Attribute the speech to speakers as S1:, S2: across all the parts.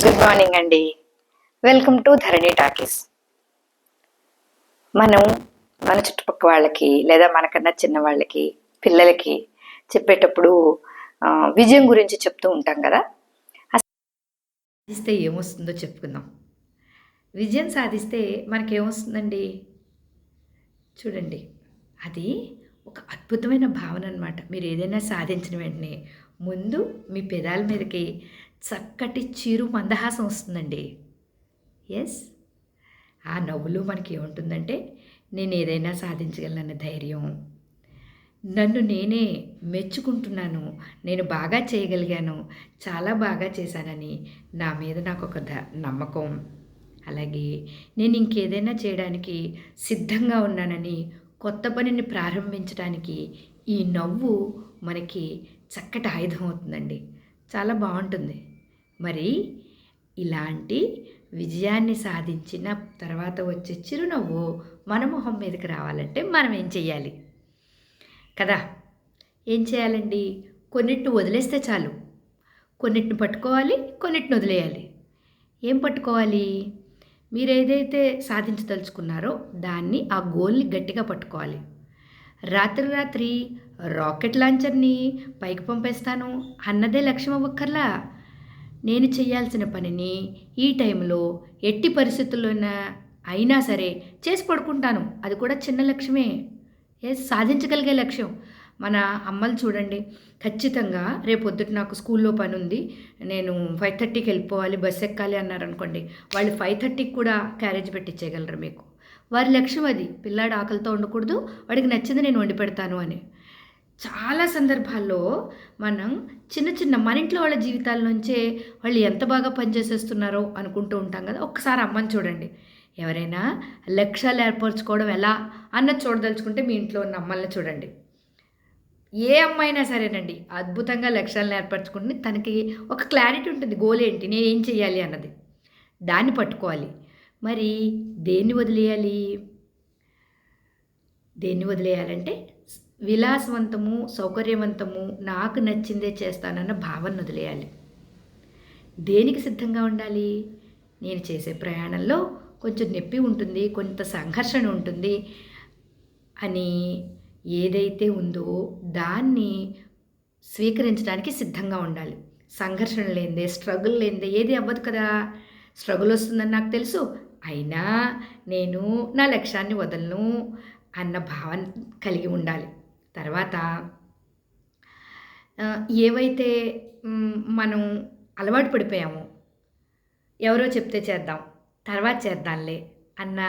S1: Good morning అండి. Welcome to Dharani talkies. మనం మన చుట్టుపక్కల వాళ్ళకి లేదా మనకన్నా చిన్న వాళ్ళకి పిల్లలకి చెప్పేటప్పుడు విజయం గురించి చెప్తూ ఉంటాం కదా. సాధిస్తే ఏమొస్తుందో చెప్పుకుందాం. విజయం సాధిస్తే మనకేమొస్తుందండి? చూడండి, అది ఒక అద్భుతమైన భావన అనమాట. మీరు ఏదైనా సాధించిన వెంటనే ముందు మీ పెదాల మీదకి చక్కటి చిరు మందహాసం వస్తుందండి. ఎస్, ఆ నవ్వులో మనకి ఏముంటుందంటే నేను ఏదైనా సాధించగలనన్న ధైర్యం, నన్ను నేనే మెచ్చుకుంటున్నాను, నేను బాగా చేయగలిగాను, చాలా బాగా చేశానని నా మీద నాకు ఒక నమ్మకం, అలాగే నేను ఇంకేదైనా చేయడానికి సిద్ధంగా ఉన్నానని, కొత్త పనిని ప్రారంభించడానికి ఈ నవ్వు మనకి చక్కటి ఆయుధం అవుతుందండి. చాలా బాగుంటుంది. మరి ఇలాంటి విజయాన్ని సాధించిన తర్వాత వచ్చే చిరునవ్వు మన మొహం మీదకి రావాలంటే మనం ఏం చెయ్యాలి కదా? ఏం చేయాలండి? కొన్నిటిని వదిలేస్తే చాలు. కొన్నిటిని పట్టుకోవాలి, కొన్నిటిని వదిలేయాలి. ఏం పట్టుకోవాలి? మీరు ఏదైతే సాధించదలుచుకున్నారో దాన్ని, ఆ గోల్ని గట్టిగా పట్టుకోవాలి. రాత్రి రాకెట్ లాంచర్ని పైకి పంపేస్తాను అన్నదే లక్ష్యం అవ్వక్కర్లా. నేను చేయాల్సిన పనిని ఈ టైంలో ఎట్టి పరిస్థితుల్లోనా అయినా సరే చేసి పడుకుంటాను. అది కూడా చిన్న లక్ష్యమే. సాధించగలిగే లక్ష్యం. మన అమ్మలు చూడండి, ఖచ్చితంగా రేపొద్దుట నాకు స్కూల్లో పని ఉంది, నేను 5:30కి వెళ్ళిపోవాలి, బస్ ఎక్కాలి అన్నారనుకోండి, వాళ్ళు 5:30కి కూడా క్యారేజ్ పెట్టించేయగలరు మీకు. వారి లక్ష్యం అది. పిల్లాడు ఆకలితో ఉండకూడదు, వాడికి నచ్చింది నేను వండి పెడతాను అని. చాలా సందర్భాల్లో మనం చిన్న మన ఇంట్లో వాళ్ళ జీవితాల నుంచే వాళ్ళు ఎంత బాగా పనిచేసేస్తున్నారో అనుకుంటూ ఉంటాం కదా. ఒక్కసారి అమ్మని చూడండి. ఎవరైనా లక్ష్యాలు ఏర్పరచుకోవడం ఎలా అన్నది చూడదలుచుకుంటే మీ ఇంట్లో ఉన్న అమ్మల్ని చూడండి. ఏ అమ్మాయినా సరేనండి, అద్భుతంగా లక్ష్యాలను ఏర్పరచుకుంటే తనకి ఒక క్లారిటీ ఉంటుంది. గోల్ ఏంటి, నేను ఏం చెయ్యాలి అన్నది. దాన్ని పట్టుకోవాలి. మరి దేన్ని వదిలేయాలి? దేన్ని వదిలేయాలంటే విలాసవంతము, సౌకర్యవంతము, నాకు నచ్చిందే చేస్తానన్న భావన వదిలేయాలి. దేనికి సిద్ధంగా ఉండాలి? నేను చేసే ప్రయాణంలో కొంచెం నొప్పి ఉంటుంది, కొంత సంఘర్షణ ఉంటుంది అని ఏదైతే ఉందో దాన్ని స్వీకరించడానికి సిద్ధంగా ఉండాలి. సంఘర్షణ లేనిదే, స్ట్రగుల్ లేనిదే ఏది అవ్వదు కదా. స్ట్రగుల్ వస్తుందని నాకు తెలుసు, అయినా నేను నా లక్ష్యాన్ని వదలను అన్న భావన కలిగి ఉండాలి. తర్వాత ఏవైతే మనం అలవాటు పడిపోయామో, ఎవరో చెప్తే చేద్దాం, తర్వాత చేద్దాంలే అన్న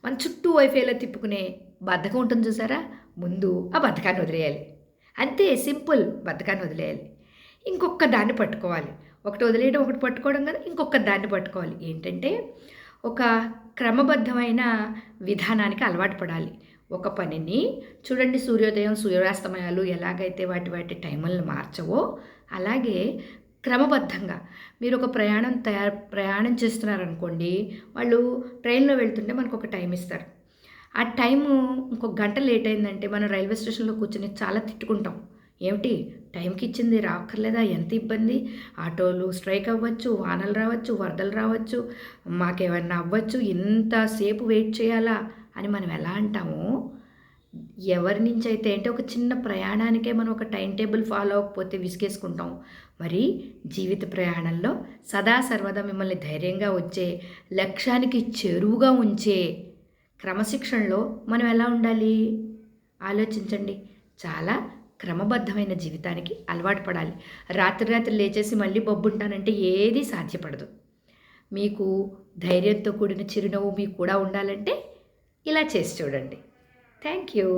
S1: మన చుట్టూ వైఫైలో తిప్పుకునే బద్ధకం ఉంటుంది చూసారా? ముందు ఆ బద్ధకాన్ని వదిలేయాలి. అంతే, సింపుల్. బద్ధకాన్ని వదిలేయాలి. ఇంకొక దాన్ని పట్టుకోవాలి. ఒకటి వదిలేయడం, ఒకటి పట్టుకోవడం కదా. ఇంకొక దాన్ని పట్టుకోవాలి. ఏంటంటే ఒక క్రమబద్ధమైన విధానానికి అలవాటు పడాలి. ఒక పనిని చూడండి, సూర్యోదయం సూర్యాస్తమయాలు ఎలాగైతే వాటి టైములను మార్చవో, అలాగే క్రమబద్ధంగా మీరు ఒక ప్రయాణం చేస్తున్నారనుకోండి, వాళ్ళు ట్రైన్లో వెళ్తుంటే మనకు ఒక టైం ఇస్తారు. ఆ టైము ఇంకొక గంట లేట్ అయిందంటే మనం రైల్వే స్టేషన్లో కూర్చొని చాలా తిట్టుకుంటాం. ఏమిటి టైంకి ఇచ్చింది రాక్కర్లేదా, ఎంత ఇబ్బంది, ఆటోలు స్ట్రైక్ అవ్వచ్చు, వానలు రావచ్చు, వరదలు రావచ్చు, మాకేమన్నా అవ్వచ్చు, ఇంతసేపు వెయిట్ చేయాలా అని మనం ఎలా అంటామో, ఎవరి నుంచి అయితే అంటే ఒక చిన్న ప్రయాణానికే మనం ఒక టైం టేబుల్ ఫాలో అవ్వకపోతే విసిగేసుకుంటాం. మరి జీవిత ప్రయాణంలో సదా సర్వదా మిమ్మల్ని ధైర్యంగా వచ్చే, లక్ష్యానికి చేరువుగా ఉంచే క్రమశిక్షణలో మనం ఎలా ఉండాలి ఆలోచించండి. చాలా క్రమబద్ధమైన జీవితానికి అలవాటు పడాలి. రాత్రి లేచేసి మళ్ళీ బొబ్బుంటానంటే ఏది సాధ్యపడదు. మీకు ధైర్యంతో కూడిన చిరునవ్వు మీకు కూడా ఉండాలంటే ఇలా చేసి చూడండి. Thank you.